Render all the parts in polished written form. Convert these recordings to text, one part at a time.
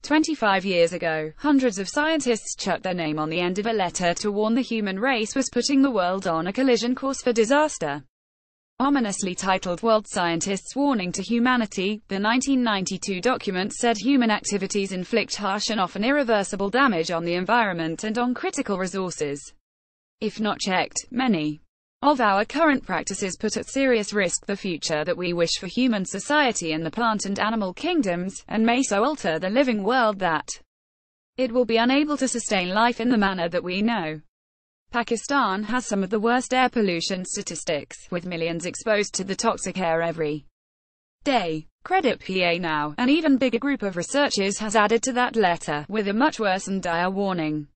25 years ago, hundreds of scientists chucked their name on the end of a letter to warn the human race was putting the world on a collision course for disaster. Ominously titled World Scientists' Warning to Humanity, the 1992 document said human activities inflict harsh and often irreversible damage on the environment and on critical resources. If not checked, many of our current practices put at serious risk the future that we wish for human society and the plant and animal kingdoms, and may so alter the living world that it will be unable to sustain life in the manner that we know. Pakistan has some of the worst air pollution statistics, with millions exposed to the toxic air every day. Credit PA now, an even bigger group of researchers has added to that letter, with a much worse and dire warning.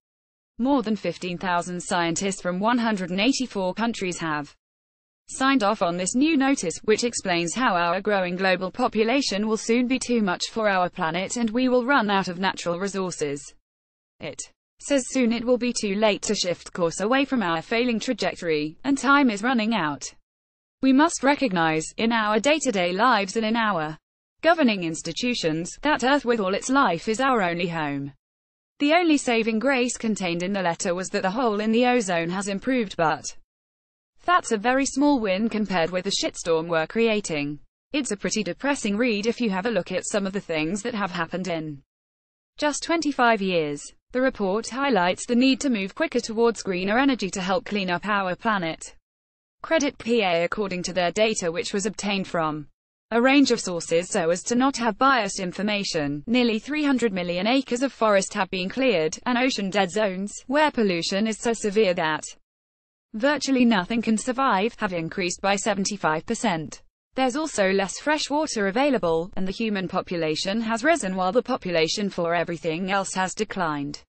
More than 15,000 scientists from 184 countries have signed off on this new notice, which explains how our growing global population will soon be too much for our planet and we will run out of natural resources. It says soon it will be too late to shift course away from our failing trajectory, and time is running out. We must recognize, in our day-to-day lives and in our governing institutions, that Earth with all its life is our only home. The only saving grace contained in the letter was that the hole in the ozone has improved, but that's a very small win compared with the shitstorm we're creating. It's a pretty depressing read if you have a look at some of the things that have happened in just 25 years. The report highlights the need to move quicker towards greener energy to help clean up our planet. Credit PA according to their data, which was obtained from a range of sources so as to not have biased information. Nearly 300 million acres of forest have been cleared, and ocean dead zones, where pollution is so severe that virtually nothing can survive, have increased by 75%. There's also less fresh water available, and the human population has risen while the population for everything else has declined.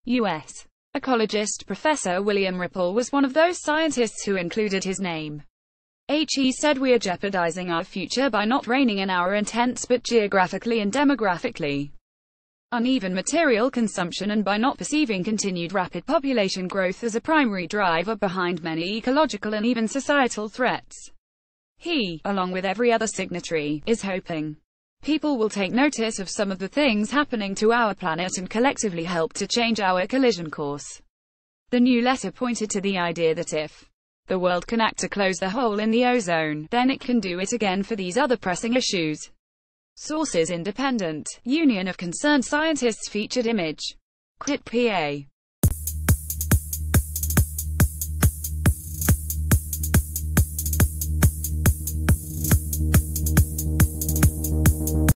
U.S. ecologist Professor William Ripple was one of those scientists who included his name. He said we are jeopardizing our future by not reining in our intents but geographically and demographically uneven material consumption, and by not perceiving continued rapid population growth as a primary driver behind many ecological and even societal threats. He, along with every other signatory, is hoping people will take notice of some of the things happening to our planet and collectively help to change our collision course. The new letter pointed to the idea that if the world can act to close the hole in the ozone, then it can do it again for these other pressing issues. Sources: Independent, Union of Concerned Scientists, featured image. Credit PA.